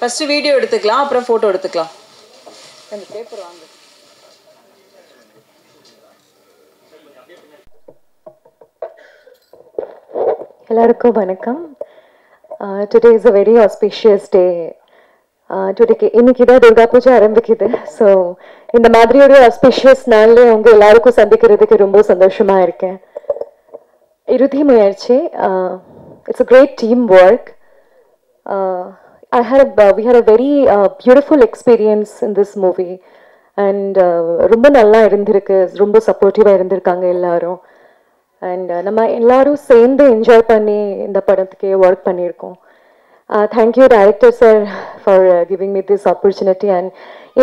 First video எடுத்துக்கலாம், அப்புறம் photo எடுத்துக்கலாம். அந்த பேப்பர் வாங்க. எல்லாருக்கும் வணக்கம். Today is a very auspicious day. இன்னைக்கு தான் துர்கா பூஜை ஆரம்பிக்குது. ஸோ இந்த மாதிரி ஒரு ஆஸ்பிஷியஸ் நாளில் உங்க எல்லாருக்கும் சந்திக்கிறதுக்கு ரொம்ப சந்தோஷமா இருக்கேன். இறுதி முயற்சி. It's a great team work. we had a very beautiful experience in this movie and ரொம்ப நல்லா இருந்திருக்கு, ரொம்ப சப்போர்ட்டிவாக இருந்திருக்காங்க எல்லாரும். அண்ட் நம்ம எல்லாரும் சேர்ந்து என்ஜாய் பண்ணி இந்த படத்துக்கு ஒர்க் பண்ணியிருக்கோம். Thank you director sir for giving me this opportunity and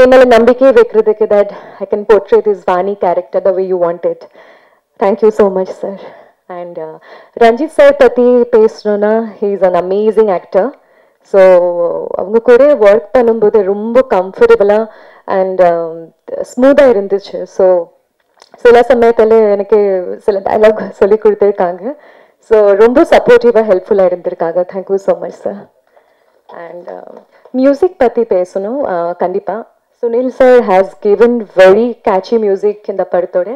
என் மேலே நம்பிக்கை வைக்கிறதுக்கு that I can portray this Vani character the way you want it. Thank you so much sir. And Ranjith sir பற்றி பேசணுன்னா he is an amazing actor. So அவங்க கூட work பண்ணும்போது ரொம்ப கம்ஃபர்டபுளாக அண்ட் ஸ்மூத்தாக இருந்துச்சு. ஸோ சில சமயத்தில் எனக்கு சில டைலாக் சொல்லி கொடுத்துருக்காங்க. ஸோ ரொம்ப சப்போர்ட்டிவாக ஹெல்ப்ஃபுல்லாக இருந்திருக்காங்க. Thank you so much sir. And music பற்றி பேசணும். கண்டிப்பாக Sunil sir has given very catchy music இந்த படத்தோட.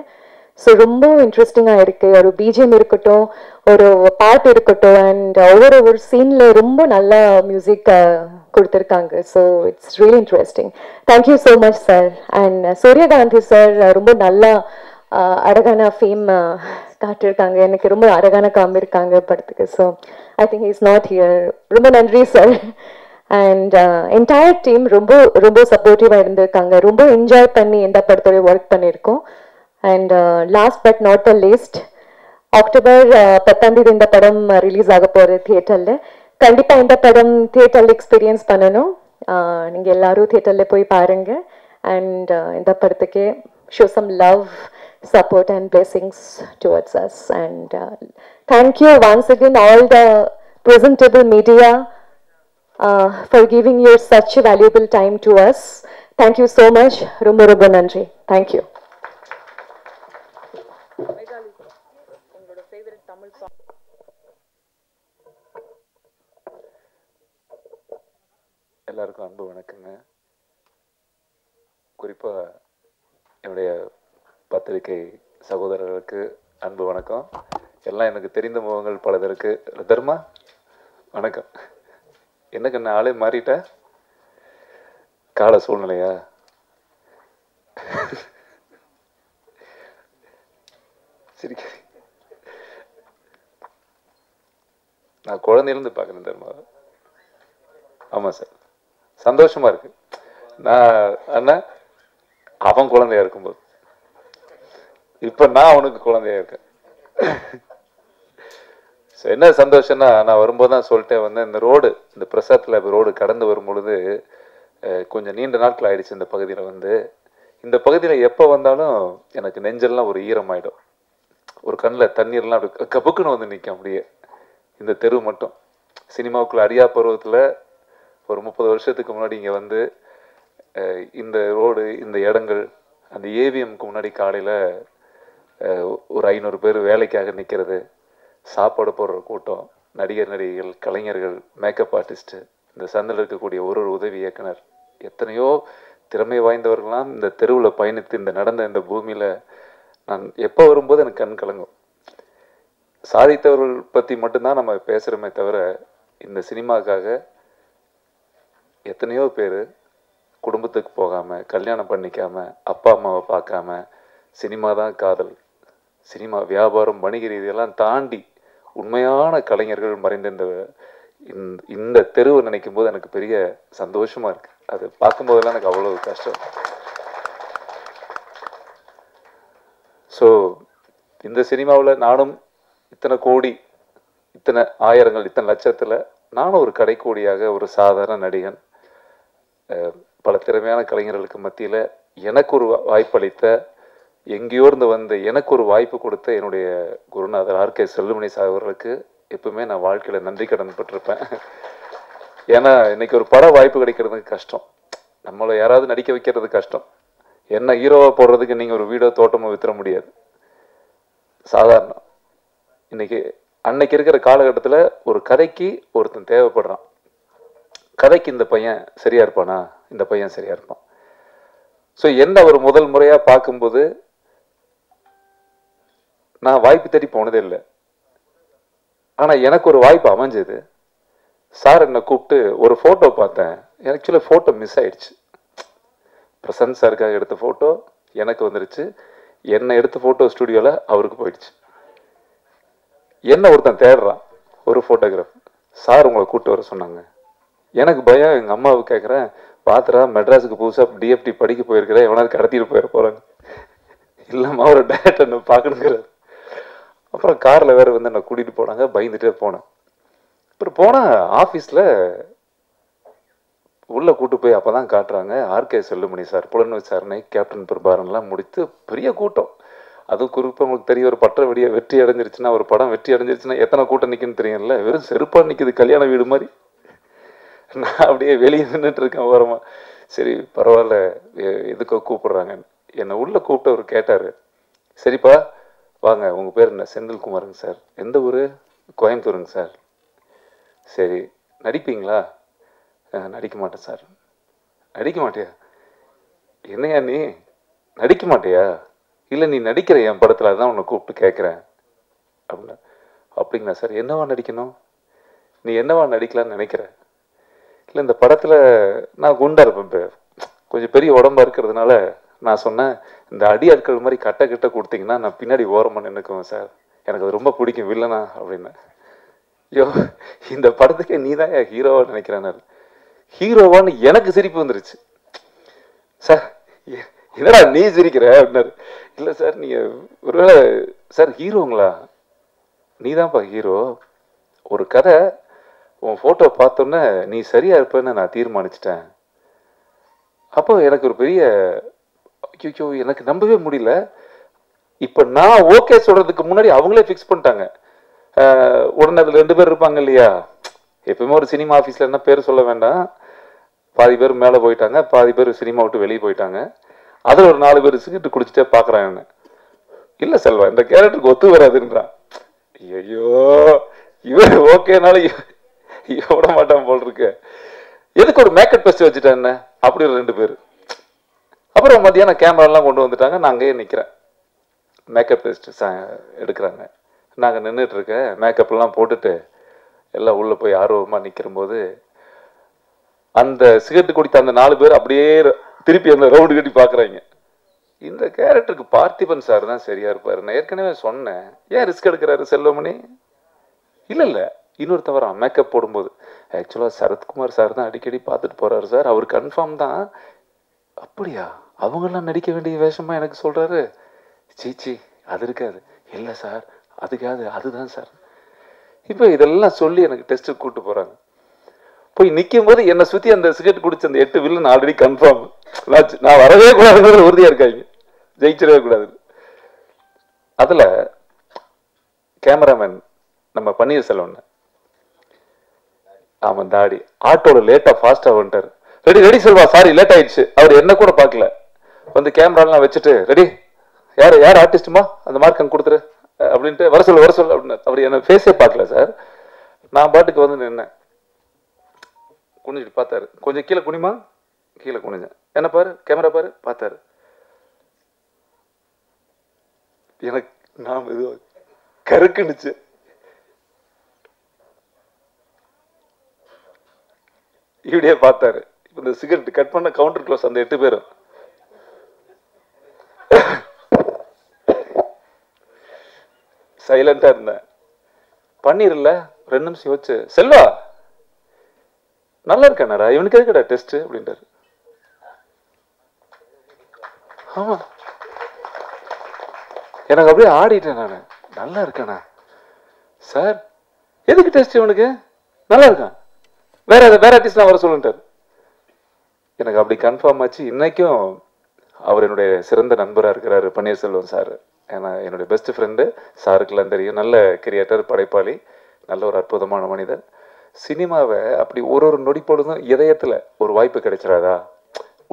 ஸோ ரொம்ப இன்ட்ரெஸ்டிங்காக இருக்குது. ஒரு பிஜிஎம் இருக்கட்டும், ஒரு பாட்டு இருக்கட்டும், அண்ட் ஒவ்வொரு சீனில் ரொம்ப நல்லா மியூசிக் கொடுத்துருக்காங்க. So it's really interesting. Thank you so much sir. And சூரியகாந்தி சார் ரொம்ப நல்லா அழகான ஃபேம் காட்டியிருக்காங்க. எனக்கு ரொம்ப அழகான காமிருக்காங்க படத்துக்கு. So I think is not here. ரொம்ப நன்றி சார். அண்ட் என்டையர் டீம் ரொம்ப ரொம்ப சப்போர்ட்டிவாக இருந்திருக்காங்க. ரொம்ப என்ஜாய் பண்ணி இந்த படத்தோட ஒர்க் பண்ணியிருக்கோம். And last but not the least, October 10 இந்த படம் ரிலீஸ் ஆக போகிற தியேட்டரில். கண்டிப்பாக இந்த படம் தியேட்டரில் எக்ஸ்பீரியன்ஸ் பண்ணணும். நீங்கள் எல்லாரும் தியேட்டரில் போய் பாருங்கள். அண்ட் இந்த படத்துக்கு show some love, support and blessings towards us. And thank you once again all the presentable media for giving your such a valuable time to us. Thank you so much. Romba romba nandri. Thank you. எல்லாருக்கும் அன்பு வணக்கங்க. குறிப்பாக என்னுடைய பத்திரிகை சகோதரர்களுக்கு அன்பு வணக்கம். எல்லாம் எனக்கு தெரிந்த முகங்கள் பலதற்கு. தர்மா வணக்கம். என்னக்கு நான் ஆளே மாறிட்டேன், கால சூழ்நிலையா? சரி, நான் குழந்தையிலேருந்து பார்க்குறேன் தர்மா. ஆமாம் சார், சந்தோஷமா இருக்கு. நான் அண்ணா அவன் குழந்தையா இருக்கும்போது, இப்ப நான் அவனுக்கு குழந்தையா இருக்கேன். என்ன சந்தோஷம்னா, நான் வரும்போது தான் சொல்லிட்டே வந்தேன், இந்த ரோடு, இந்த பிரசாத் லேப் ரோடு கடந்து வரும் பொழுது கொஞ்சம் நீண்ட நாட்கள் ஆயிடுச்சு இந்த பகுதியில் வந்து. இந்த பகுதியில் எப்போ வந்தாலும் எனக்கு நெஞ்செல்லாம் ஒரு ஈரமாயிடும், ஒரு கண்ணில் தண்ணீர்லாம் அப்படி கபுக்குன்னு வந்து நிற்கும் அப்படியே. இந்த தெரு மட்டும் சினிமாவுக்குள்ள அரியா பருவத்தில் ஒரு 30 வருஷத்துக்கு முன்னாடி இங்கே வந்து இந்த ரோடு, இந்த இடங்கள், அந்த ஏவிஎம்க்கு முன்னாடி காலையில் ஒரு 500 பேர் வேலைக்காக நிற்கிறது, சாப்பாடு போடுற கூட்டம், நடிகர் நடிகைகள், கலைஞர்கள், மேக்கப் ஆர்டிஸ்ட்டு, இந்த சந்தில் இருக்கக்கூடிய ஒரு உதவி இயக்குனர், எத்தனையோ திறமை வாய்ந்தவர்கள்லாம் இந்த தெருவில் பயணித்து இந்த நடந்த இந்த பூமியில் நான் எப்போ வரும்போது எனக்கு கண் கலங்கும். சாதித்தவர்கள் பற்றி மட்டும்தான் நம்ம பேசுகிறோமே தவிர, இந்த சினிமாக்காக எத்தனையோ பேர் குடும்பத்துக்கு போகாமல், கல்யாணம் பண்ணிக்காமல், அப்பா அம்மாவை பார்க்காம, சினிமா தான் காதல், சினிமா வியாபாரம், வணிக ரீதியெல்லாம் தாண்டி உண்மையான கலைஞர்கள் மறைந்த இந்த தெருவை நினைக்கும் போது எனக்கு பெரிய சந்தோஷமாக இருக்குது. அது பார்க்கும்போதெல்லாம் எனக்கு அவ்வளோ கஷ்டம். ஸோ இந்த சினிமாவில் நானும் இத்தனை கோடி, இத்தனை ஆயிரங்கள், இத்தனை லட்சத்தில் நானும் ஒரு கடைக்கோடியாக, ஒரு சாதாரண நடிகன், பல திறமையான கலைஞர்களுக்கு மத்தியில் எனக்கு ஒரு வாய்ப்பளித்த, எங்கேயோ இருந்து வந்து எனக்கு ஒரு வாய்ப்பு கொடுத்த என்னுடைய குருநாதர் ஆர்கே செல்லுமணி சார் அவர்களுக்கு எப்பவுமே நான் வாழ்க்கையில் நன்றி கடன் பட்டிருப்பேன். ஏன்னா இன்னைக்கு ஒரு பட வாய்ப்பு கிடைக்கிறதுக்கு கஷ்டம், நம்மளை யாராவது நடிக்க வைக்கிறது கஷ்டம். என்ன ஹீரோவாக போடுறதுக்கு நீங்கள் ஒரு வீடோ தோட்டமோ வித்துற முடியாது, சாதாரணம். இன்னைக்கு அன்னைக்கு இருக்கிற காலகட்டத்தில் ஒரு கதைக்கு ஒருத்தன் தேவைப்படுறான். கதைக்கு இந்த பையன் சரியா இருப்பானா, இந்த பையன் சரியா இருப்பான். ஸோ என்ன ஒரு முதல் முறையா பார்க்கும்போது நான் வாய்ப்பு தேடி போனதே இல்லை. ஆனா எனக்கு ஒரு வாய்ப்பு அமைஞ்சது. சார் என்னை கூப்பிட்டு ஒரு போட்டோ பார்த்தேன். ஆக்சுவலி போட்டோ மிஸ் ஆயிடுச்சு. பிரசன்ட் சாருக்காக எடுத்த போட்டோ எனக்கு வந்துருச்சு. என்னை எடுத்த போட்டோ ஸ்டுடியோல அவருக்கு போயிடுச்சு. என்ன ஒருத்தன் தேடுறான், ஒரு போட்டோகிராஃப். சார் உங்களை கூப்பிட்டு வர சொன்னாங்க. எனக்கு பயம். எங்க அம்மாவுக்கு கேட்குறேன், பாத்துறா மெட்ராஸுக்கு புதுசாக டிஎஃப்டி படிக்க போயிருக்கிறேன், எவனாவது கடத்திட்டு போயிட போறாங்க. இல்லம்மா ஒரு டேரக்டர் என்ன பார்க்கணுங்கிறார். அப்புறம் காரில் வேற வந்து என்னை கூட்டிட்டு போனாங்க. பயந்துட்டே போனேன். அப்புறம் போனால் ஆஃபீஸில் உள்ளே கூட்டு போய் அப்போ தான் காட்டுறாங்க ஆர்கே செல்லுமணி சார் புலன் விசாரணை கேப்டன் பிரபாரன்லாம் முடித்து பெரிய கூட்டம். அதுவும் குறிப்பாக உங்களுக்கு தெரியும், ஒரு பற்ற வெற்றி அடைஞ்சிருச்சுன்னா, ஒரு படம் வெற்றி அடைஞ்சிருச்சுன்னா எத்தனை கூட்டம் நிற்குன்னு தெரியும்ல. வெறும் செருப்பாக நிற்குது, கல்யாண வீடு மாதிரி. நான் அப்படியே வெளியே நின்றுட்டு இருக்கேன் ஓரமாக. சரி பரவாயில்ல, எதுக்கோ கூப்பிடுறாங்க. என்னை உள்ளே கூப்பிட்டு அவர் கேட்டார், சரிப்பா வாங்க, உங்கள் பேர் என்ன? செந்தில்குமாருங்க சார். எந்த ஊர்? கோயம்புத்தூருங்க சார். சரி நடிப்பீங்களா? நடிக்க மாட்டேன் சார். நடிக்க மாட்டியா? என்னையா நீ நடிக்க மாட்டியா? இல்லை நீ நடிக்கிற என் படத்தில், அதுதான் உன்னை கூப்பிட்டு கேட்குறேன் அப்படின்னா. அப்படிங்களா சார், என்னவா நடிக்கணும்? நீ என்னவா நடிக்கலான்னு நினைக்கிற? இல்லை இந்த படத்தில் நான் குண்டா இருப்பேன், கொஞ்சம் பெரிய உடம்பா இருக்கிறதுனால நான் சொன்னேன், இந்த அடியாட்கள் மாதிரி கட்ட கிட்ட கொடுத்தீங்கன்னா நான் பின்னாடி ஓரமாக நின்றுக்குவேன் சார், எனக்கு அது ரொம்ப பிடிக்கும் வில்லனா அப்படின்னு. ஐயோ இந்த படத்துக்கே நீ தான் ஹீரோவா நினைக்கிறானாரு. ஹீரோவான்னு எனக்கு சிரிப்பு வந்துருச்சு. சார் என்னடா நீ சிரிக்கிற அப்படின்னாரு. இல்லை சார் நீங்க ஒருவேளை சார் ஹீரோங்களா? நீதான்ப்பா ஹீரோ. ஒரு கதை உன் போட்டோ பார்த்தோன்னே நீ சரியா இருப்பேன்னு நான் தீர்மானிச்சிட்டேன். அப்போ எனக்கு ஒரு பெரிய ஐயோ எனக்கு நம்பவே முடியல. இப்போ நான் ஓகே சொல்றதுக்கு முன்னாடி அவங்களே ஃபிக்ஸ் பண்ணிட்டாங்க. உடனே அதில் 2 பேர் இருப்பாங்க இல்லையா, எப்பவுமே ஒரு சினிமா ஆஃபீஸில் என்ன பேர் சொல்ல வேண்டாம், பாதி பேர் மேலே போயிட்டாங்க, பாதி பேர் சினிமா விட்டு வெளியே போயிட்டாங்க. அதில் ஒரு 4 பேர் சிகிட்டு குடிச்சிட்டே பார்க்குறான் என்ன. இல்லை செல்வா இந்த கேரக்டருக்கு ஒத்து வராதுன்றான். ஐயோ இவர் ஓகேனால விட மாட்டான் போல் இருக்கு. எதுக்கு ஒரு மேக்கப் டெஸ்ட் வச்சுட்டேன் என்ன அப்படி ஒரு 2 பேர். அப்புறம் மத்தியானம் கேமராலாம் கொண்டு வந்துட்டாங்க. நான் அங்கேயே நிற்கிறேன். மேக்கப் டெஸ்ட் எடுக்கிறாங்க. நாங்கள் நின்றுட்டு இருக்கேன். மேக்கப்லாம் போட்டுட்டு எல்லாம் உள்ளே போய் ஆர்வமாக நிற்கிறம்போது அந்த சிகரெட்டு குடித்த அந்த 4 பேர் அப்படியே திருப்பி அந்த ரவுண்டு கட்டி பார்க்குறாங்க. இந்த கேரக்டருக்கு பார்த்திபன் சார் தான் சரியா இருப்பாரு. நான் ஏற்கனவே சொன்னேன், ஏன் ரிஸ்க் எடுக்கிறாரு செல்வமணி? இல்லை இல்லை இன்னொருத்தவரா மேக்கப் போடும்போது ஆக்சுவலாக சரத்குமார் சார் தான் அடிக்கடி பார்த்துட்டு போறாரு சார், அவர் கன்ஃபார்ம் தான். அப்படியா? அவங்கெல்லாம் நடிக்க வேண்டிய வேஷமா எனக்கு சொல்றாரு. சீச்சி அது இருக்காது. இல்லை சார் அதுக்காது அதுதான் சார். இப்போ இதெல்லாம் சொல்லி எனக்கு டெஸ்ட்டுக்கு கூப்பிட்டு போறாங்க. போய் நிற்கும் போது என்னை சுற்றி அந்த சிகரெட் குடிச்ச அந்த 8 வில்லன் ஆல்ரெடி கன்ஃபார்ம். நான் வரவே கூடாதுங்கிறது உறுதியாக இருக்காங்க, ஜெயிச்சிடவே கூடாது. அதில் கேமராமேன் நம்ம பன்னீர்செல்வன், அவன் தாடி ஆட்டோவில் லேட்டாக ஃபாஸ்ட்டாக வந்துட்டார். Ready ready Selva, sorry late ஆயிடுச்சு. அவர் என்ன கூட பார்க்கல, வந்து கேமராலாம் வச்சுட்டு ரெடி, யார் ஆர்டிஸ்ட்டுமா அந்த மார்க் அங்கே கொடுத்துரு அப்படின்ட்டு வர சொல்லு அப்படின்னு. அவர் என்ன ஃபேஸே பார்க்கல சார். நான் பாட்டுக்கு வந்து நின்னேன். குனிஞ்சிட்டு பார்த்தாரு. கொஞ்சம் கீழே குனிமா, கீழே குனிஞ்சேன். என்ன பாரு, கேமரா பாரு, பார்த்தாரு. எனக்கு நான் இது கருக்குனுச்சு. இப்படியே பார்த்தாரு. இந்த சிகரெட் கட் பண்ண கவுண்டர் க்ளோஸ் அந்த 8 பேரும் சைலண்டா இருந்தேன். பண்ணிரல 2 நிமிஷம் யோசிச்சு, செல்வா நல்லா இருக்கானடா, இவனுக்கு எதுக்கடா டெஸ்ட் அப்படின்ட்டாரு. ஆமா எனக்கு அப்படியே ஆடிட்டேன் நான். நல்லா இருக்கானா சார், எதுக்கு டெஸ்ட் இவனுக்கு? நல்லா இருக்கான், வேற ஆர்டிஸ்ட் நான் வர சொல்லுன்ட்டார். எனக்கு அப்படி கன்ஃபார்ம் ஆச்சு. இன்னைக்கும் அவர் என்னுடைய சிறந்த நண்பராக இருக்கிறாரு பன்னீர்செல்வம் சார். ஏன்னா என்னுடைய பெஸ்ட் ஃப்ரெண்டு, சாருக்கெல்லாம் தெரியும். நல்ல கிரியேட்டர், படைப்பாளி, நல்ல ஒரு அற்புதமான மனிதர். சினிமாவை அப்படி ஒரு நொடி பொழுதும் இதயத்தில் ஒரு வாய்ப்பு கிடைச்சிடாதா,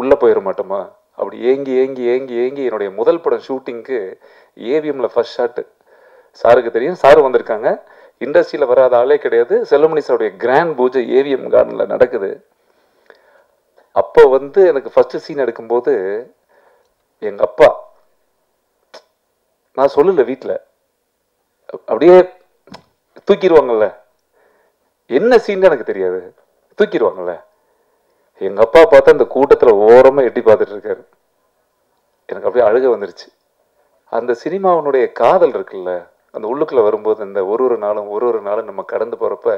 உள்ளே போயிட மாட்டோமா? அப்படி ஏங்கி ஏங்கி ஏங்கி ஏங்கி என்னுடைய முதல் படம் ஷூட்டிங்க்கு ஏவிஎம்ல ஃபர்ஸ்ட் ஷாட்டு சாருக்கு தெரியும். சாரு வந்திருக்காங்க. இண்டஸ்ட்ரியில் வராத ஆளே கிடையாது. செல்வமணி சாருடைய கிராண்ட் பூஜை ஏவிஎம் கார்டனில் நடக்குது. அப்போ வந்து எனக்கு ஃபர்ஸ்ட் சீன் எடுக்கும்போது எங்கள் அப்பா, நான் சொல்லல வீட்டில், அப்படியே தூக்கிடுவாங்கல்ல, என்ன சீன் எனக்கு தெரியாது, தூக்கிடுவாங்கல்ல. எங்கள் அப்பா பார்த்தா அந்த கூட்டத்தில் ஓரமாக எட்டி பார்த்துட்டு இருக்காரு. எனக்கு அப்படியே அழுக வந்துருச்சு. அந்த சினிமாவினுடைய காதல் இருக்குல்ல, அந்த உள்ளுக்குள்ளே வரும்போது இந்த ஒரு நாளும் நம்ம கடந்து போகிறப்ப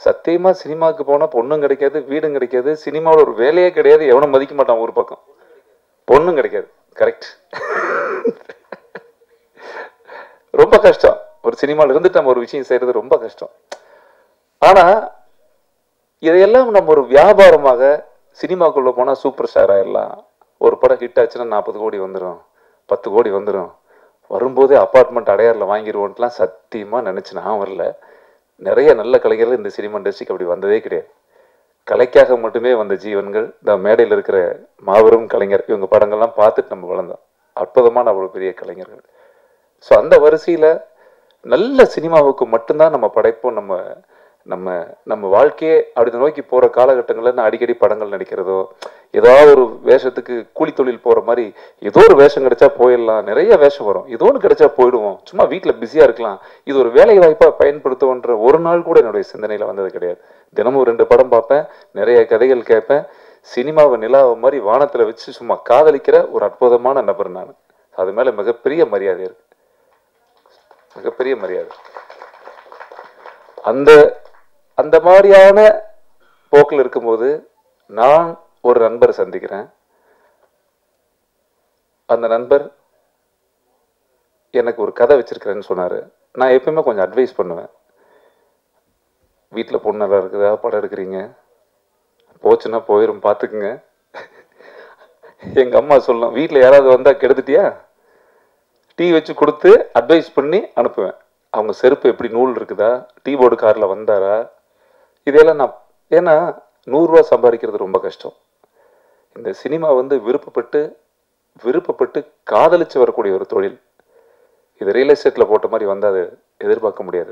சத்தியமாக சினிமாவுக்கு போனால் பொண்ணும் கிடைக்காது, வீடும் கிடைக்காது, சினிமாவில் ஒரு வேலையே கிடையாது, எவனும் மதிக்க மாட்டான், ஒரு பக்கம் பொண்ணும் கிடைக்காது. கரெக்ட். ரொம்ப கஷ்டம். ஒரு சினிமாவில் இருந்துட்டு நம்ம ஒரு விஷயம் செய்கிறது ரொம்ப கஷ்டம். ஆனால் இதையெல்லாம் நம்ம ஒரு வியாபாரமாக சினிமாக்குள்ளே போனால் சூப்பர் ஸ்டார் ஆயிடலாம், ஒரு படம் ஹிட் ஆச்சுன்னா 40 கோடி வந்துடும், 10 கோடி வந்துடும், வரும்போதே அப்பார்ட்மெண்ட் அடையாறில் வாங்கிடுவோன்ட்டுலாம் சத்தியமாக நினச்சி நான் வரல. நிறைய நல்ல கலைஞர்கள் இந்த சினிமா இண்டஸ்ட்ரிக்கு அப்படி வந்ததே கிடையாது. கலைக்காக மட்டுமே வந்த ஜீவன்கள் இந்த மேடையில் இருக்கிற மாபெரும் கலைஞர். இவங்க படங்கள்லாம் பார்த்துட்டு நம்ம வளர்ந்தோம். அற்புதமான அவ்வளோ பெரிய கலைஞர்கள். ஸோ அந்த வரிசையில் நல்ல சினிமாவுக்கு மட்டும்தான் நம்ம படைப்போம். நம்ம நம்ம நம்ம வாழ்க்கையே அப்படி நோக்கி போகிற காலகட்டங்களில் நான் அடிக்கடி படங்கள் நடிக்கிறதோ, ஏதாவது ஒரு வேஷத்துக்கு கூலி தொழில் போகிற மாதிரி ஏதோ ஒரு வேஷம் கிடைச்சா போயிடலாம், நிறைய வேஷம் வரும், ஏதோ ஒன்று கிடைச்சா போயிடுவோம், சும்மா வீட்டில் பிஸியாக இருக்கலாம், இது ஒரு வேலை வாய்ப்பாக பயன்படுத்துவோன்ற ஒரு நாள் கூட என்னுடைய சிந்தனையில் வந்தது கிடையாது. தினமும் 2 படம் பார்ப்பேன், நிறைய கதைகள் கேட்பேன். சினிமாவை நிலாவை மாதிரி வானத்தில் வச்சு சும்மா காதலிக்கிற ஒரு அற்புதமான நபர் நான். அது மேலே மிகப்பெரிய மரியாதை இருக்கு, மிகப்பெரிய மரியாதை. அந்த மாதிரியான போக்கில் இருக்கும்போது நான் ஒரு நண்பரை சந்திக்கிறேன். அந்த நண்பர் எனக்கு ஒரு கதை வச்சிருக்கிறேன்னு சொன்னார். நான் எப்பயுமே கொஞ்சம் அட்வைஸ் பண்ணுவேன். வீட்டில் பொண்ணு நல்லா இருக்குதா, படம் எடுக்கிறீங்க, போச்சுன்னா போயிடும் பார்த்துக்குங்க. எங்கள் அம்மா சொல்லும், வீட்டில் யாராவது வந்தால் கெடுத்துட்டியா, டீ வச்சு கொடுத்து அட்வைஸ் பண்ணி அனுப்புவேன். அவங்க செருப்பு எப்படி நூல் இருக்குதா, டீ போர்டு காரில் வந்தாரா, இதெல்லாம் நான், ஏன்னா 100 ரூபா சம்பாதிக்கிறது ரொம்ப கஷ்டம். இந்த சினிமா வந்து விருப்பப்பட்டு காதலிச்சு வரக்கூடிய ஒரு தொழில். இது ரியல் எஸ்டேட்டில் போட்ட மாதிரி வந்தால் அது எதிர்பார்க்க முடியாது.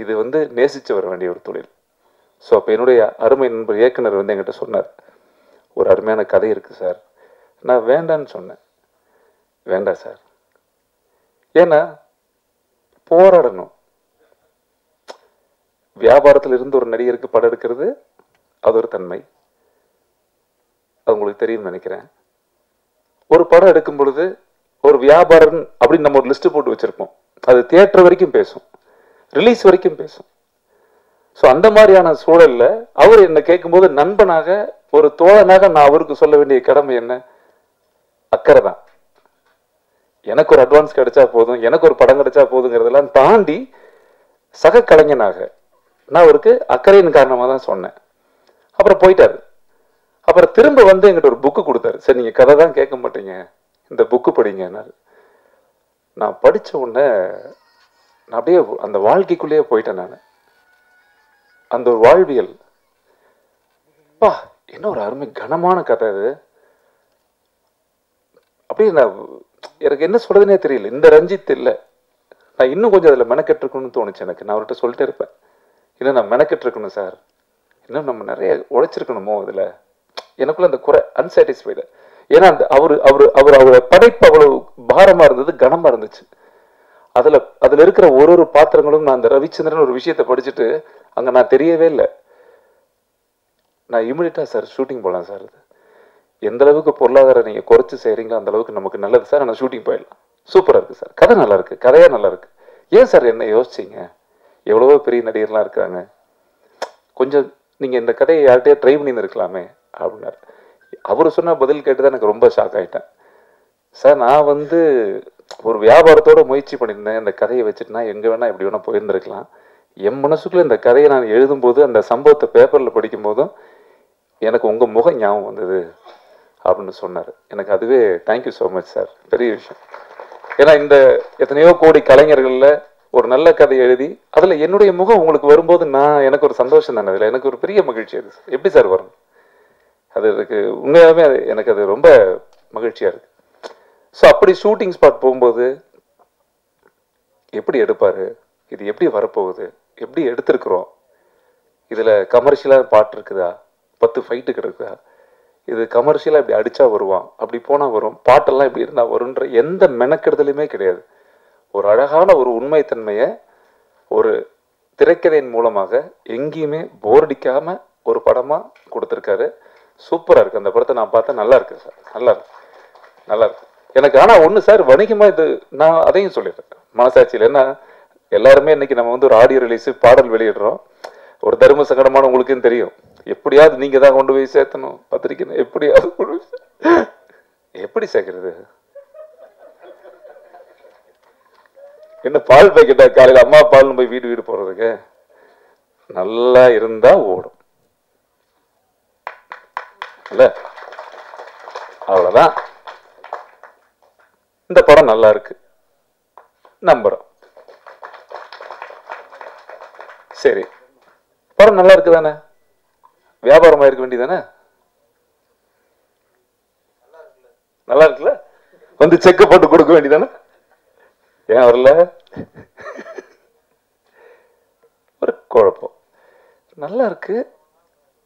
இது வந்து நேசித்து வர வேண்டிய ஒரு தொழில். ஸோ அப்போ என்னுடைய அருமை நண்பர் இயக்குனர் வந்து என்கிட்ட சொன்னார், ஒரு அருமையான கதை இருக்குது சார். நான் வேண்டான்னு சொன்னேன். வேண்டாம் சார், ஏன்னா போராடணும். வியாபாரத்தில் இருந்து ஒரு நடிகருக்கு படம் எடுக்கிறது அது ஒரு தன்மை, அது உங்களுக்கு தெரியும்னு நினைக்கிறேன். ஒரு படம் எடுக்கும் பொழுது ஒரு வியாபாரம் அப்படின்னு நம்ம ஒரு லிஸ்ட் போட்டு வச்சிருப்போம். அது தியேட்டர் வரைக்கும் பேசும், ரிலீஸ் வரைக்கும் பேசும். ஸோ அந்த மாதிரியான சூழல்ல அவர் என்னை கேட்கும்போது நண்பனாக, ஒரு தோழனாக நான் அவருக்கு சொல்ல வேண்டிய கடமை என்ன, அக்கறை தான். எனக்கு ஒரு அட்வான்ஸ் கிடைச்சா போதும், எனக்கு ஒரு படம் கிடைச்சா போதுங்கிறதெல்லாம் தாண்டி சக கலைஞனாக நான் அவருக்கு அக்கறையின் காரணமாக தான் சொன்னேன். அப்புறம் போயிட்டாரு. அப்புறம் திரும்ப வந்து எங்கிட்ட ஒரு புக்கு கொடுத்தாரு. சரி, நீங்கள் கதை தான் கேட்க மாட்டீங்க, இந்த புக்கு படிங்கன்னாரு. நான் படித்த உடனே நான் அப்படியே அந்த வாழ்க்கைக்குள்ளேயே போயிட்டேன். நான் அந்த ஒரு வாழ்வியல், பா என்ன ஒரு அருமை கனமான கதை அது. அப்படியே நான் எனக்கு என்ன சொல்றதுனே தெரியல. இந்த ரஞ்சித் இல்லை, நான் இன்னும் கொஞ்சம் அதில் மெனக்கெட்டுருக்கணும்னு தோணுச்சு எனக்கு. நான் அவர்கிட்ட சொல்லிட்டே இருப்பேன், இல்லை நான் மெனக்கெட்டுருக்கணும் சார், இன்னும் நம்ம நிறைய உழைச்சிருக்கணுமோ அதில். எனக்குள்ள அந்த குறை, அன்சாட்டிஸ்ஃபைடு. ஏன்னா அந்த அவரோட படைப்பு அவ்வளவு பாரமா இருந்தது, கனமா இருந்துச்சு. அதுல இருக்கிற ஒரு பாத்திரங்களும், நான் அந்த ரவிச்சந்திரன் ஒரு விஷயத்தை படிச்சுட்டு அங்க நான் தெரியவே இல்லை. நான் இமிடியட்டா சார் ஷூட்டிங் போகலாம் சார், அது எந்த அளவுக்கு பொருளாதாரம் நீங்க குறைச்சு செய்றீங்களோ அந்த அளவுக்கு நமக்கு நல்லது சார், ஆனால் ஷூட்டிங் போயிடலாம், சூப்பரா இருக்கு சார், கதை நல்லா இருக்கு, கதையா நல்லா இருக்கு, ஏன் சார் என்ன யோசிச்சீங்க, எவ்வளவோ பெரிய நடிகர்லாம் இருக்காங்க, கொஞ்சம் நீங்க இந்த கதையை யார்கிட்டயே ட்ரை பண்ணி இருக்கலாமே அப்படின்னாரு. அவரு சொன்ன பதில் கேட்டுதான் எனக்கு ரொம்ப ஷாக் ஆயிட்டேன். சார் நான் வந்து ஒரு வியாபாரத்தோட முயற்சி பண்ணியிருந்தேன், இந்த கதையை வச்சுட்டு நான் எங்க வேணா எப்படி வேணா போயிருந்திருக்கலாம். என் மனசுக்குள்ள இந்த கதையை நான் எழுதும்போது, அந்த சம்பவத்தை பேப்பர்ல படிக்கும் போதும் எனக்கு உங்க முகம் ஞாபகம் வந்தது அப்படின்னு சொன்னார். எனக்கு அதுவே தேங்க்யூ ஸோ மச் சார், பெரிய விஷயம். ஏன்னா இந்த எத்தனையோ கோடி கலைஞர்கள்ல ஒரு நல்ல கதை எழுதி அதுல என்னுடைய முகம் உங்களுக்கு வரும்போது எனக்கு ஒரு சந்தோஷம் தானே, அதுல எனக்கு ஒரு பெரிய மகிழ்ச்சி. அது எப்படி சார் வரும், அது எனக்கு உண்மையாகவே எனக்கு அது ரொம்ப மகிழ்ச்சியா இருக்கு. ஸோ அப்படி ஷூட்டிங் ஸ்பாட் போகும்போது எப்படி எடுப்பாரு, இது எப்படி வரப்போகுது, எப்படி எடுத்திருக்கிறோம், இதுல கமர்ஷியலா பாட்டு இருக்குதா, 10 ஃபைட்டு கிடக்குதா, இது கமர்ஷியலாக இப்படி அடித்தா வருவான், அப்படி போனால் வரும், பாட்டெல்லாம் இப்படி இருந்தால் வருன்ற எந்த மெனக்கெடுதலுமே கிடையாது. ஒரு அழகான ஒரு உண்மைத்தன்மையை ஒரு திரைக்கதையின் மூலமாக எங்கேயுமே போரடிக்காமல் ஒரு படமாக கொடுத்துருக்காரு. சூப்பராக இருக்குது. அந்த படத்தை நான் பார்த்தேன். நல்லா இருக்குது சார், நல்லா இருக்கு, நல்லா இருக்கு எனக்கு. ஆனால் ஒன்று சார், வணிகமாக இது நான் அதையும் சொல்லிடுறேன் மனசாட்சியில். ஏன்னா எல்லாருமே இன்னைக்கு நம்ம வந்து ஒரு ஆடியோ ரிலீஸு பாடல் வெளியிடுறோம். ஒரு தர்ம சங்கடமான உங்களுக்கும் தெரியும், எப்படியாவது நீங்கள் தான் கொண்டு போய் சேர்த்தணும் பத்திரிக்கை, எப்படியாவது கொண்டு போய் எப்படி சேர்க்கறது? என்ன பால் பேக்கெட்டா காலையில் அம்மா பால்னு போய் வீடு வீடு போடுறதுக்கு? நல்லா இருந்தா ஓடும் இல்ல, அவ்வளவுதான். இந்த படம் நல்லா இருக்கு நம்புறோம். சரி, படம் நல்லா இருக்கு தானே, வியாபாரமா இருக்க வேண்டியதானே? நல்லா இருக்குல்ல, வந்து செக் போட்டு கொடுக்க வேண்டியதானே? ஏன் வரல? ஒரு குழப்பம். நல்லா இருக்கு,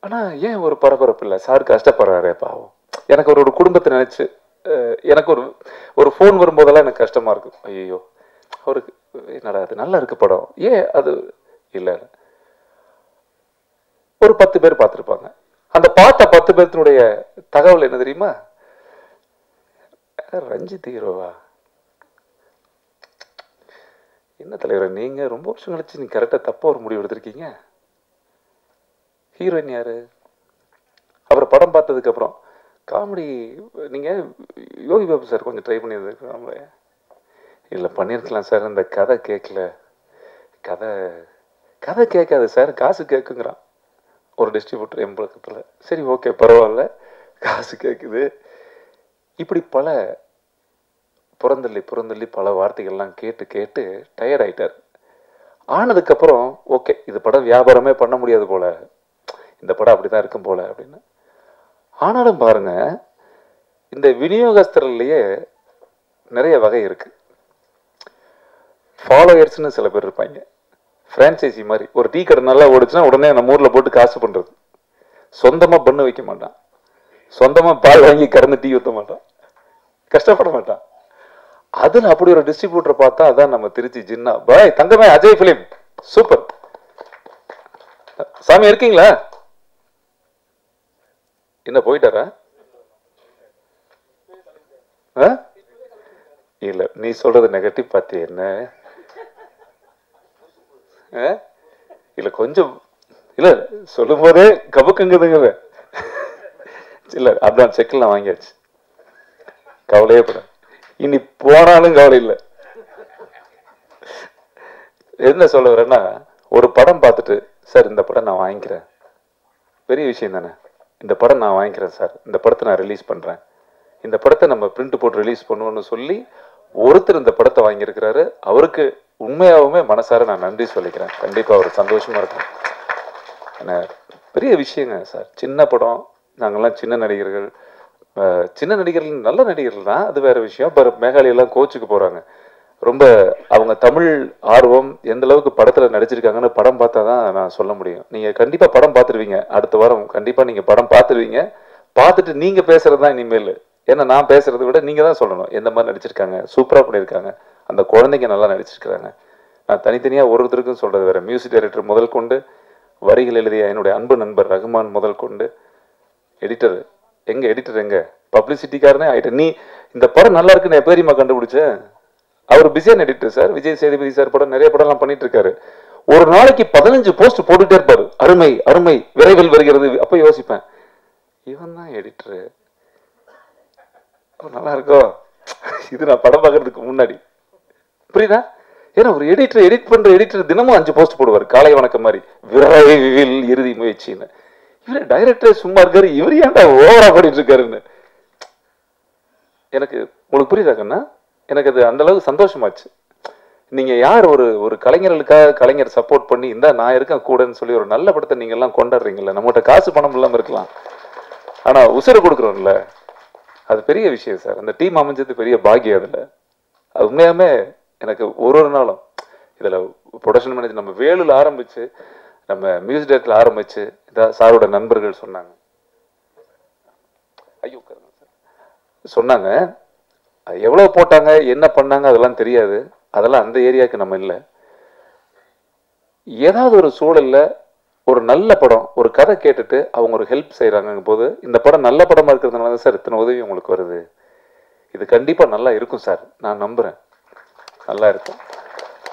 ஆனா ஏன் ஒரு பரபரப்பு இல்லை? சார் கஷ்டப்படுறாரே பாவம். எனக்கு ஒரு குடும்பத்தை நினைச்சு எனக்கு ஒரு ஃபோன் வரும்போதெல்லாம் எனக்கு கஷ்டமா இருக்கு. ஐயோ, அவருக்கு என்னடா அது நல்லா இருக்கு படம், ஏன் அது இல்லை? ஒரு 10 பேர் பார்த்துருப்பாங்க. அந்த பார்த்த 10 பேர்த்தினுடைய தகவல் என்ன தெரியுமா? ரஞ்சித் ஹீரோவா? என்ன தலைவர் நீங்க ரொம்ப வருஷம் கழிச்சு நீங்க கரெக்டா தப்பா ஒரு முடிவு எடுத்திருக்கீங்க. ஹீரோயின் யாரு? அவர் படம் பார்த்ததுக்கு அப்புறம் காமெடி நீங்க யோகி பாபு சார் கொஞ்சம் ட்ரை பண்ணியிருந்திருக்காங்க. இல்லை பண்ணியிருக்கலாம் சார், இந்த கதை கேட்கல. கதை கேட்காது சார், காசு கேட்குங்கிறான் ஒரு டிஸ்ட்ரிபியூட்டர் எம்பளக்கத்தில். சரி ஓகே பரவாயில்ல, காசு கேட்குது. இப்படி பல புறந்தள்ளி பல வார்த்தைகள்லாம் கேட்டு கேட்டு டயர்ட் ஆயிட்டார். ஆனதுக்கப்புறம் ஓகே இது படம் வியாபாரமே பண்ண முடியாது போல, இந்த படம் அப்படிதான் இருக்கும் போல அப்படின்னு. ஆனாலும் பாருங்க, இந்த விநியோகஸ்தர்லயே நிறைய வகை இருக்கு. ஃபாலோயர்ஸ்னு சில பேர் இருப்பாங்க, பிரான்சைசி மாதிரி. ஒரு டீ கடை நல்லா ஓடிச்சுன்னா உடனே நம்ம ஊர்ல போட்டு காசு பண்றது. சொந்தமா பண்ணு வைக்க மாட்டான், சொந்தமா பால் வாங்கி கறந்து டீ ஊற்ற மாட்டான், கஷ்டப்பட மாட்டான். அதுல அப்படி ஒரு டிஸ்ட்ரிபியூட்டர் பார்த்தா அதான் நம்ம திருச்சி ஜின்னா பாய் தங்கமே அஜய் பிலிம். சூப்பர் சாமி, இருக்கீங்களா? என்ன போயிட்டாரா? இல்ல நீ சொல்றது நெகட்டிவ் பார்த்து என்ன இல்ல கொஞ்சம் இல்ல சொல்லும் போதே கபக்குங்குதுங்க. இல்ல அதான் செக்லாம் வாங்கியாச்சு, கவலையே பட. இனி போனாலும் கவலை இல்லை. என்ன சொல்ல வரேன்னா, ஒரு படம் பார்த்துட்டு சார் இந்த படம் நான் வாங்கிக்கிறேன், பெரிய விஷயம் தானே. இந்த படம் நான் வாங்கிக்கிறேன் சார், இந்த படத்தை நான் ரிலீஸ் பண்றேன், இந்த படத்தை நம்ம பிரிண்ட் போட்டு ரிலீஸ் பண்ணுவோம்னு சொல்லி ஒருத்தர் இந்த படத்தை வாங்கியிருக்கிறாரு. அவருக்கு உண்மையாகவுமே மனசார நான் நன்றி சொல்லிக்கிறேன். கண்டிப்பா அவர் சந்தோஷமா இருக்கும். என்ன பெரிய விஷயங்க சார். சின்ன படம், நாங்கெல்லாம் சின்ன நடிகர்கள். சின்ன நடிகர்கள் நல்ல நடிகர்கள் தான், அது வேற விஷயம். இப்போ மேகாலயெல்லாம் கோச்சுக்கு போறாங்க. ரொம்ப அவங்க தமிழ் ஆர்வம் எந்த அளவுக்கு படத்துல நடிச்சிருக்காங்கன்னு படம் பார்த்தா தான் நான் சொல்ல முடியும். நீங்க கண்டிப்பா படம் பார்த்துருவீங்க, அடுத்த வாரம் கண்டிப்பா நீங்க படம் பார்த்துருவீங்க. பார்த்துட்டு நீங்க பேசுறது தான் இனிமேல். ஏன்னா நான் பேசுறதை விட நீங்க தான் சொல்லணும் எந்த மாதிரி நடிச்சிருக்காங்க, சூப்பரா பண்ணியிருக்காங்க, அந்த குழந்தைங்க நல்லா நடிச்சிருக்கிறாங்க. நான் தனித்தனியா ஒருத்தருக்கும் சொல்றது வேற. மியூசிக் டைரக்டர் முதல் கொண்டு, வரிகள் எழுதிய என்னுடைய அன்பு நண்பர் ரகுமான் முதல் கொண்டு, எடிட்டர் எங்க பப்ளிசிட்டிக்காரனே ஆயிட்டு. நீ இந்த படம் நல்லா இருக்குன்னு எப்படிமா கண்டுபிடிச்ச? அவர் பிஸியான editor sir. Vijay Sethupathi sir படம் நிறைய படம் எல்லாம் பண்ணிட்டு இருக்காரு. ஒரு நாளைக்கு 15 போஸ்ட் போட்டுட்டே இருப்பாரு, அருமை அருமை விரைவில் வருகிறது. அப்ப யோசிப்பேன், இவன் தான் எடிட்டரு, நல்லா இருக்கோ இது நான் படம் பார்க்கறதுக்கு முன்னாடி. புரியுதா? ஏன்னா ஒரு எடிட்டர் எடிட் பண்ற எடிட்டர் தினமும் 5 போஸ்ட் போடுவார், காலை வணக்கம் மாதிரி, விரைவில் இறுதி முயற்சின்னு. இவரு டைரக்டர் சும்மா இருக்காரு, இவர் ஏன்டா ஓவரா பண்ணிட்டு இருக்காருன்னு. எனக்கு உங்களுக்கு புரியுதாக்கண்ணா? எனக்கு அது அந்த அளவுக்கு சந்தோஷமாச்சு. நீங்க யார் ஒரு கலைஞர்களுக்காக கலைஞர் சப்போர்ட் பண்ணி இந்த நான் இருக்கேன் கூடன்னு சொல்லி ஒரு நல்ல படத்தை நீங்க எல்லாம் கொண்டாடுறீங்கல்ல. நம்மகிட்ட காசு பணம் இல்லாம இருக்கலாம், ஆனா உசுறு கொடுக்குறோம்ல, அது பெரிய விஷயம் சார். அந்த டீம் அமைஞ்சது பெரிய பாக்கியம். அதுல அது உண்மையாமே எனக்கு ஒரு நாளும் இதுல ப்ரொடக்ஷன் மேனேஜர் நம்ம வேலுல ஆரம்பிச்சு, நம்ம மியூசிக் டைரக்டர்ல ஆரம்பிச்சு, இதான் சாரோட நண்பர்கள் சொன்னாங்க, ஐயோ சொன்னாங்க. எவ்வளோ போட்டாங்க என்ன பண்ணாங்க அதெல்லாம் தெரியாது, அதெல்லாம் அந்த ஏரியாவுக்கு நம்ம இல்லை. ஏதாவது ஒரு சூழல்ல ஒரு நல்ல படம் ஒரு கதை கேட்டுட்டு அவங்க ஒரு ஹெல்ப் செய்கிறாங்க போது இந்த படம் நல்ல படமாக இருக்கிறதுனால தான் சார் இத்தனை உதவி உங்களுக்கு வருது. இது கண்டிப்பாக நல்லா இருக்கும் சார், நான் நம்புகிறேன் நல்லா இருக்கும்.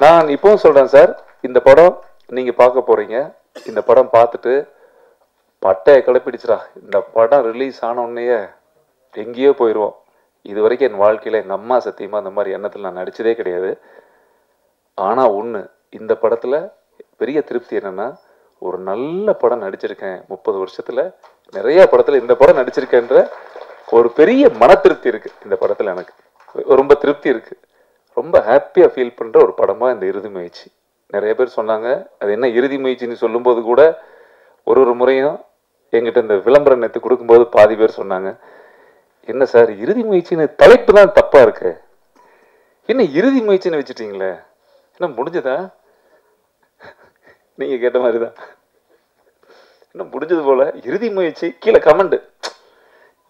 நான் இப்போவும் சொல்கிறேன் சார், இந்த படம் நீங்கள் பார்க்க போகிறீங்க, இந்த படம் பார்த்துட்டு பட்டையை கிளப்பிடுச்சுடா, இந்த படம் ரிலீஸ் ஆனோடனேயே எங்கேயோ போயிடுவோம். இது வரைக்கும் என் வாழ்க்கையில் எங்கள் அம்மா சத்தியமாக அந்த மாதிரி எண்ணத்தில் நான் நடித்ததே கிடையாது. ஆனால் ஒன்று, இந்த படத்தில் பெரிய திருப்தி என்னென்னா, ஒரு நல்ல படம் நடிச்சிருக்கேன் 30 வருஷத்தில், நிறைய படத்தில் இந்த படம் நடிச்சிருக்கேன்ற ஒரு பெரிய மன திருப்தி இருக்குது இந்த படத்தில். எனக்கு ரொம்ப திருப்தி இருக்குது, ரொம்ப ஹாப்பியாக ஃபீல் பண்ணுற ஒரு படமாக இந்த இறுதி முயற்சி. நிறைய பேர் சொன்னாங்க அது என்ன இறுதி முயற்சின்னு சொல்லும்போது கூட ஒரு முறையும் எங்கிட்ட இந்த விளம்பரம் நேற்று கொடுக்கும்போது பாதி பேர் சொன்னாங்க, என்ன சார் இறுதி முயற்சின்னு தலைப்பு தான் தப்பாக இருக்கு, என்ன இறுதி முயற்சின்னு வச்சுட்டீங்களே, என்ன முடிஞ்சதா? நீங்கள் கேட்ட மாதிரி தான், என்ன முடிஞ்சது போல இறுதி முயற்சி. கீழே கமெண்ட்,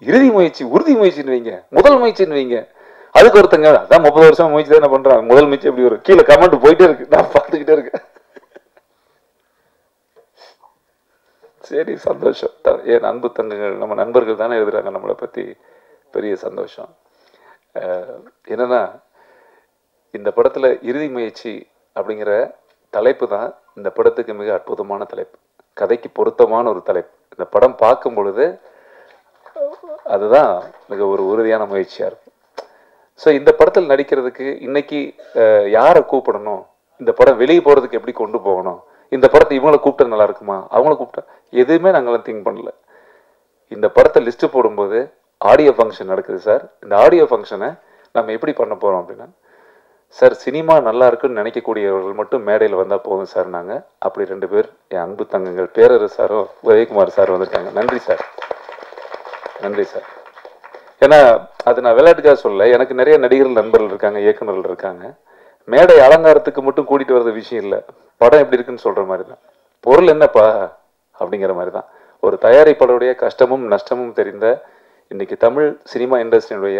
இறுதி முயற்சி உறுதி முயற்சின்னு வைங்க, முதல் முயற்சின்னு வைங்க. அதுக்கு ஒருத்தங்க அதான் 30 வருஷம் முயற்சி தான் என்ன பண்றாங்க, முதல் முயற்சி எப்படி வரும்? கீழே கமெண்ட் போயிட்டே இருக்கு, நான் பார்த்துக்கிட்டே இருக்கேன். சரி சந்தோஷம். என் அன்பு தங்கங்கள் நம்ம நண்பர்கள் தானே எழுதுறாங்க நம்மளை பற்றி, பெரிய சந்தோஷம். என்னன்னா இந்த படத்தில் இறுதி முயற்சி அப்படிங்கிற தலைப்பு தான் இந்த படத்துக்கு மிக அற்புதமான தலைப்பு, கதைக்கு பொருத்தமான ஒரு தலைப்பு. இந்த படம் பார்க்கும் பொழுது அதுதான் மிக ஒரு உறுதியான முயற்சியாக இருக்கும். ஸோ இந்த படத்தில் நடிக்கிறதுக்கு இன்னைக்கு யாரை கூப்பிடணும், இந்த படம் வெளியே போகிறதுக்கு எப்படி கொண்டு போகணும், இந்த படத்தை இவங்களை கூப்பிட்டா நல்லா இருக்குமா அவங்கள கூப்பிட்டா, எதுவுமே நாங்களாம் திங்க் பண்ணல. இந்த படத்தை லிஸ்ட்டு போடும்போது ஆடியோ ஃபங்க்ஷன் நடக்குது சார், இந்த ஆடியோ ஃபங்க்ஷனை நம்ம எப்படி பண்ண போகிறோம் அப்படின்னா, சார் சினிமா நல்லா இருக்குன்னு நினைக்கக்கூடியவர்கள் மட்டும் மேடையில் வந்தால் போதும் சார். நாங்கள் அப்படி 2 பேர் என் அன்பு தங்கங்கள் பேரரசு சாரும் உதயகுமார் சார் வந்திருக்காங்க. நன்றி சார், நன்றி சார். ஏன்னா அது நான் விளையாட்டுக்காக சொல்ல, எனக்கு நிறைய நடிகர்கள் நண்பர்கள் இருக்காங்க, இயக்குநர்கள் இருக்காங்க. மேடை அலங்காரத்துக்கு மட்டும் கூட்டிகிட்டு வர்றது விஷயம் இல்லை, படம் எப்படி இருக்குன்னு சொல்கிற மாதிரி தான், பொருள் என்னப்பா அப்படிங்கிற மாதிரி தான். ஒரு தயாரிப்பாளருடைய கஷ்டமும் நஷ்டமும் தெரிந்த இன்னைக்கு தமிழ் சினிமா இண்டஸ்ட்ரியினுடைய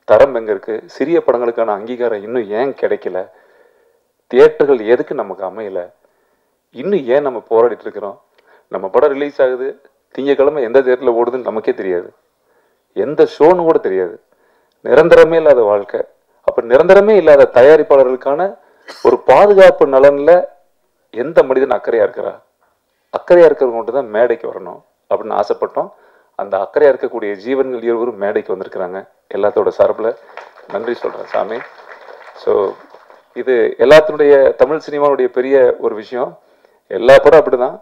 தரம் எங்கே இருக்குது, சிறிய படங்களுக்கான அங்கீகாரம் இன்னும் ஏன் கிடைக்கல, தியேட்டர்கள் எதுக்கு நமக்கு அமையலை, இன்னும் ஏன் நம்ம போராடிட்டு இருக்கிறோம். நம்ம படம் ரிலீஸ் ஆகுது, திங்கக்கிழமை எந்த தியேட்டரில் ஓடுதுன்னு நமக்கே தெரியாது, எந்த ஷோன்னு கூட தெரியாது. நிரந்தரமே இல்லாத வாழ்க்கை. அப்போ நிரந்தரமே இல்லாத தயாரிப்பாளர்களுக்கான ஒரு பாதுகாப்பு நலனில் எந்த மனிதன் அக்கறையாக இருக்கிறா, அக்கறையாக இருக்கிறவங்க மட்டும் தான் மேடைக்கு வரணும் அப்படின்னு ஆசைப்பட்டோம். அந்த அக்கறையாக இருக்கக்கூடிய ஜீவன்கள் இருவரும் மேடைக்கு வந்திருக்கிறாங்க. எல்லாத்தோட சார்பில் நன்றி சொல்கிறேன் சாமி. ஸோ இது எல்லாத்தினுடைய தமிழ் சினிமாவுடைய பெரிய ஒரு விஷயம். எல்லா படம் அப்படி தான்,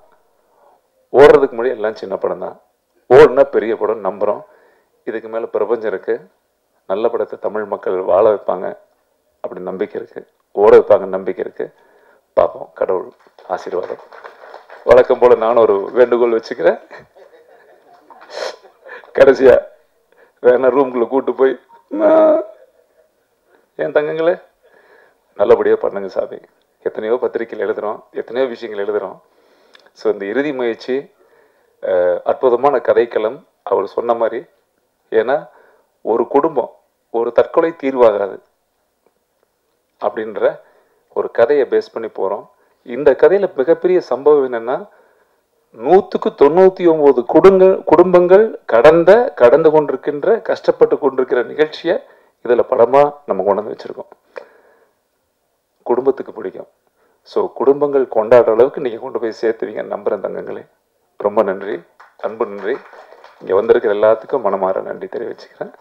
ஓடுறதுக்கு முன்னாடி எல்லாம் சின்ன படம் தான், ஓடுனா பெரிய படம் நம்புகிறோம். இதுக்கு மேலே பிரபஞ்சம் இருக்குது, நல்ல படத்தை தமிழ் மக்கள் வாழ வைப்பாங்க அப்படி நம்பிக்கை இருக்குது, ஓட வைப்பாங்க நம்பிக்கை இருக்குது. பார்ப்போம், கடவுள் ஆசீர்வாதம். வழக்கம் போல் நானும் ஒரு வேண்டுகோள் வச்சுக்கிறேன், கடைசியா வேணா ரூம்குள்ளே கூட்டு போய் என் தங்கங்களே நல்லபடியாக பண்ணுங்க சாமி. எத்தனையோ பத்திரிகைகள் எழுதுகிறோம், எத்தனையோ விஷயங்கள் எழுதுகிறோம். ஸோ இந்த இறுதி முயற்சி அற்புதமான கதைக்களம் அவர் சொன்ன மாதிரி. ஏன்னா ஒரு குடும்பம் ஒரு தற்கொலை தீர்வாகாது அப்படின்ற ஒரு கதையை பேஸ் பண்ணி போகிறோம். இந்த கதையில் மிகப்பெரிய சம்பவம் என்னென்னா, 100க்கு 99 குடும்பங்கள் கடந்து கொண்டிருக்கின்ற கஷ்டப்பட்டு கொண்டிருக்கிற நிகழ்ச்சியை இதில் படமாக நம்ம கொண்டு வந்து வச்சுருக்கோம். குடும்பத்துக்கு பிடிக்கும். ஸோ குடும்பங்கள் கொண்டாடுற அளவுக்கு நீங்கள் கொண்டு போய் சேர்த்துவீங்க நம்புகிறேன் தங்கங்களே. ரொம்ப நன்றி, அன்பு நன்றி. இங்கே வந்திருக்கிற எல்லாத்துக்கும் மனமாற நன்றி தெரிவிச்சுக்கிறேன்.